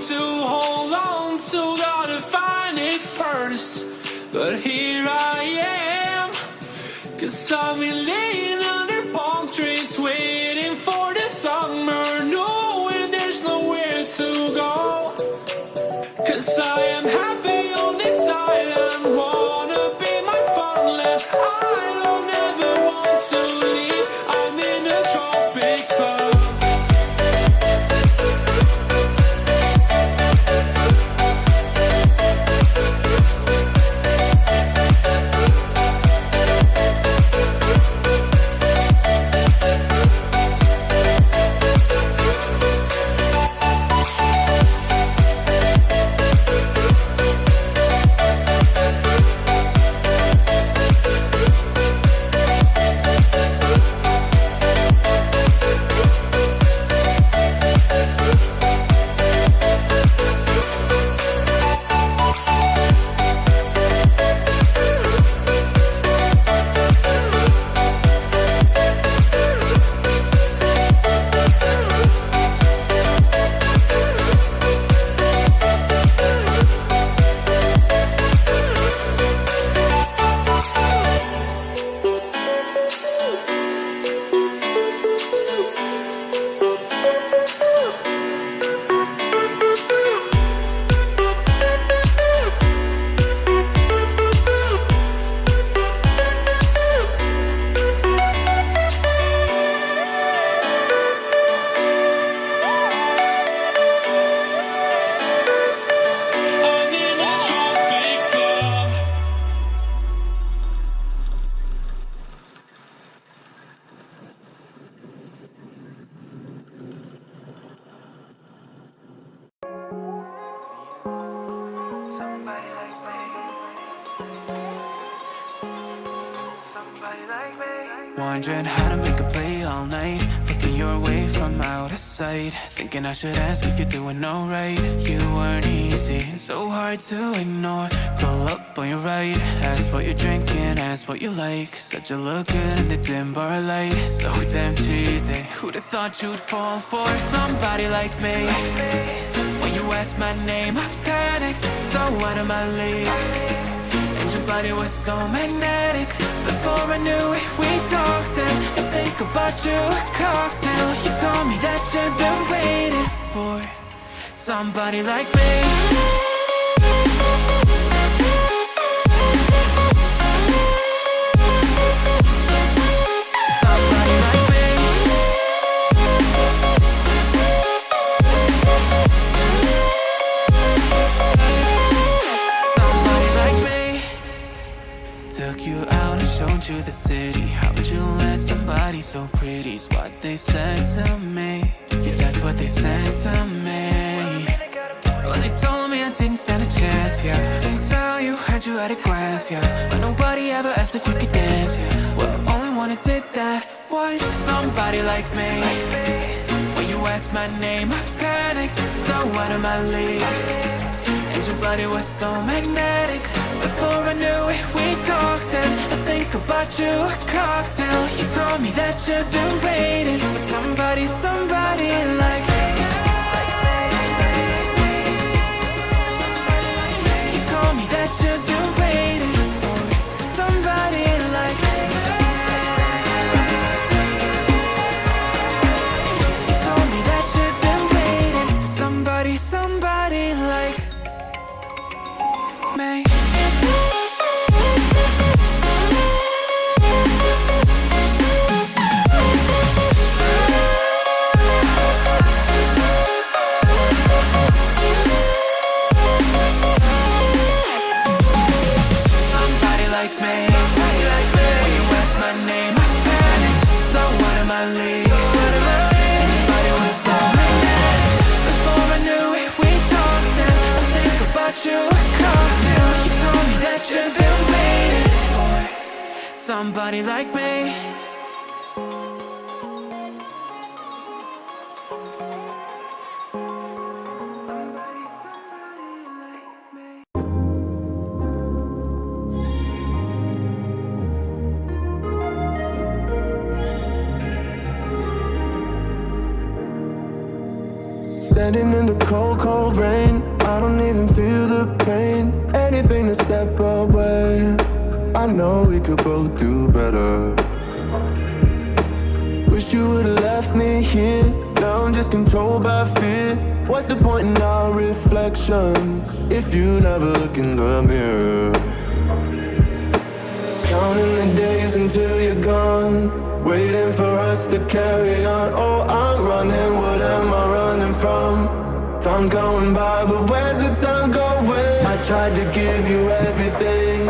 to hold on to, gotta find it first. But here I am, 'cause I've been laying under palm trees, waiting for the summer, knowing there's nowhere to go. 'Cause I am happy on this island, wanna be my funland. I don't ever want to leave, I'm in a tropic club. Wondering how to make a play all night, looking your way from out of sight, thinking I should ask if you're doing alright. You weren't easy, so hard to ignore. Pull up on your right, ask what you're drinking, ask what you like. Said you look good in the dim bar light, so damn cheesy. Who'd have thought you'd fall for somebody like me? When you asked my name, I panicked, so out of my league. And your body was so magnetic. Before I knew it, we talked, and I think about you a cocktail. You told me that you've been waiting for somebody like me. Took you out and showed you the city. How'd you let somebody so pretty's what they said to me? Yeah, that's what they said to me. Well, they told me I didn't stand a chance, yeah. Face value, had you at a glance, yeah. But nobody ever asked if you could dance, yeah. Well, only one who did that was somebody like me. When you asked my name, I panicked, so out of my league. And your body was so magnetic. Before I knew it, we talked, and I think about you a cocktail. You told me that you've been waiting for somebody, somebody like me. You told me that you've been waiting for somebody like me. You told me that you've been waiting for somebody, somebody like me. Somebody like me. Standing in the cold, cold rain, I don't even feel the pain. Anything to step away, I know we could both do better. Wish you would've left me here. Now I'm just controlled by fear. What's the point in our reflection if you never look in the mirror? Counting the days until you're gone, waiting for us to carry on. Oh, I'm running, what am I running from? Time's going by, but where's the time going? I tried to give you everything,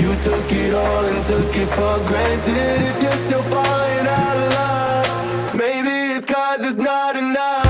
you took it all and took it for granted. If you're still falling out of love, maybe it's 'cause it's not enough.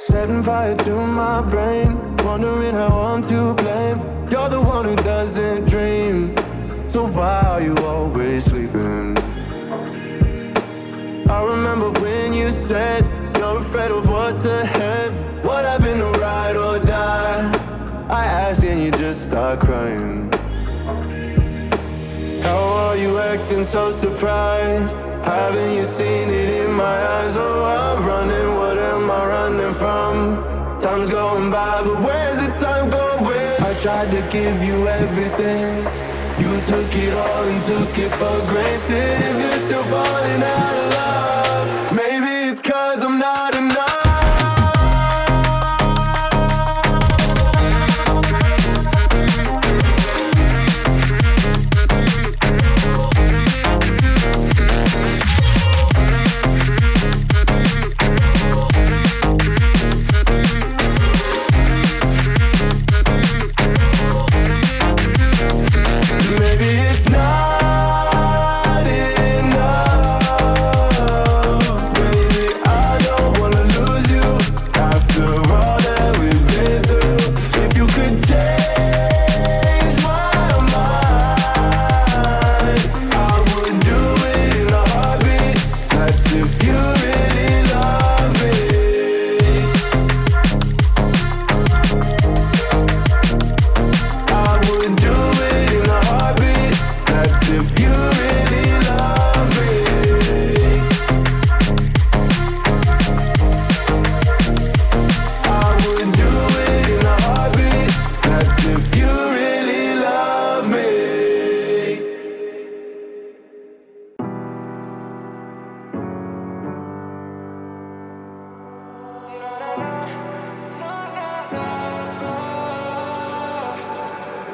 Setting fire to my brain, wondering how I'm to blame. You're the one who doesn't dream, so why are you always sleeping? I remember when you said you're afraid of what's ahead. What happened to ride or die? I asked and you just start crying. How are you acting so surprised? Haven't you seen it in my eyes? Oh, I'm running, what am I running from? Time's going by, but where's the time going? I tried to give you everything, you took it all and took it for granted. If you're still falling out of love, maybe it's 'cause I'm not enough.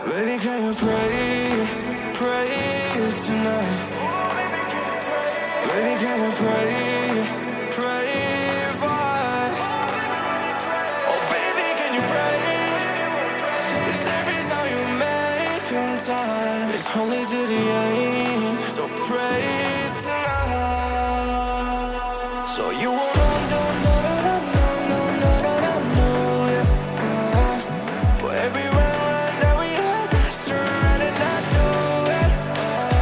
Baby, can you pray tonight? Baby, can you pray for us? Oh, baby, can you pray? It's every time you make in time. It's only to the end, so pray tonight. So you won't for every round that we had, surrounded and I knew it.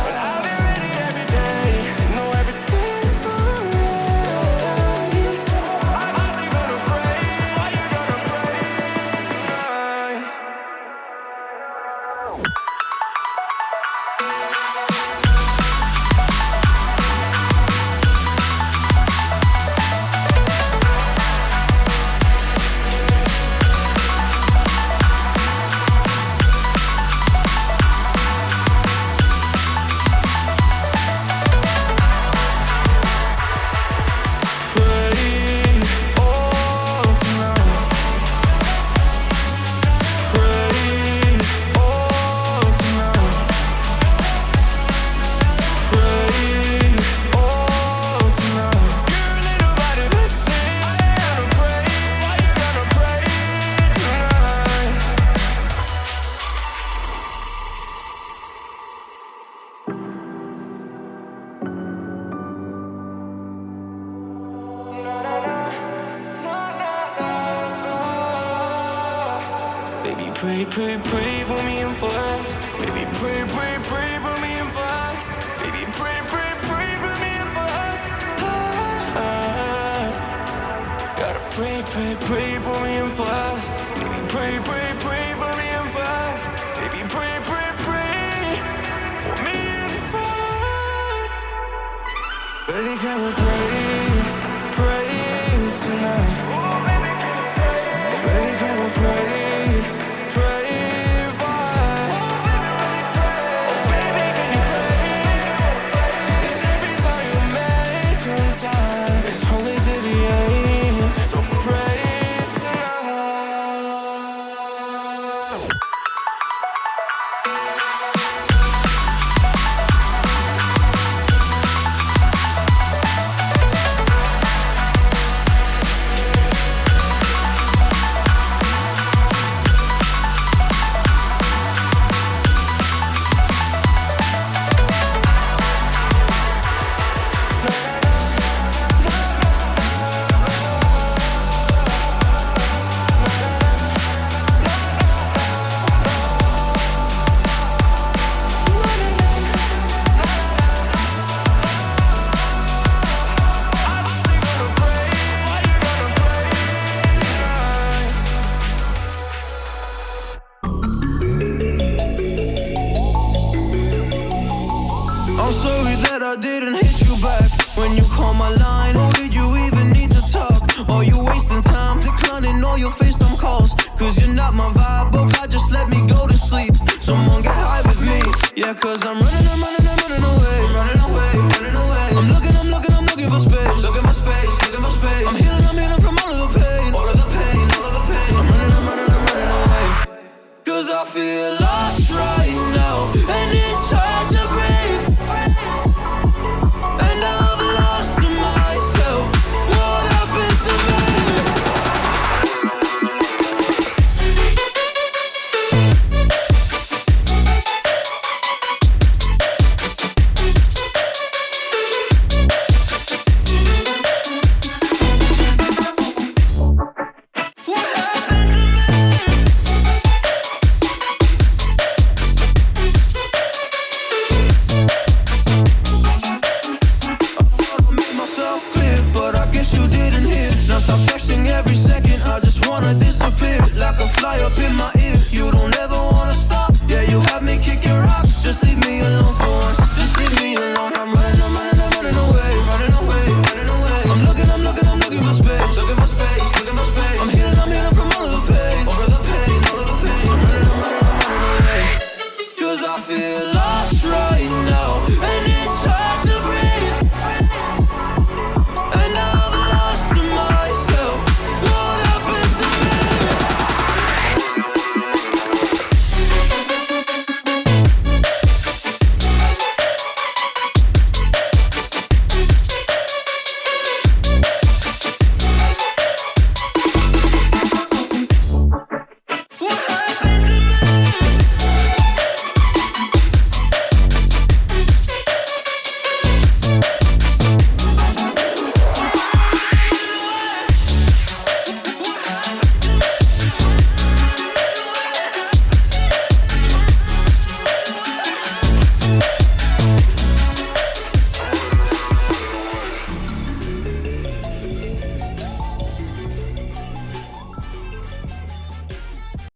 But I'll be ready every day, know everything's alright. Are you gonna pray? Are you gonna pray tonight? pray, pray, pray for me and for us. Baby, pray, pray, pray for me and for us. Baby, pray, pray, pray for me and for us. Gotta pray, pray, pray for me and for us. Baby, pray, pray, pray for me and for us. Baby, pray, pray, pray for me and for us. Baby, can we pray tonight? Baby, can we pray for us? Oh, baby, can you pray? It's every time you make on time. It's only to the end, so pray tonight. I'm sorry that I didn't hit you back when you called my line. Or did you even need to talk? Or you wasting time declining all your FaceTime calls? Cause you're not my vibe, but God just let me go to sleep. Someone get high with me. Yeah, cause I'm running away. I'm looking for space. Looking for space. I'm healing from all of the pain. I'm running away. Cause I feel lost right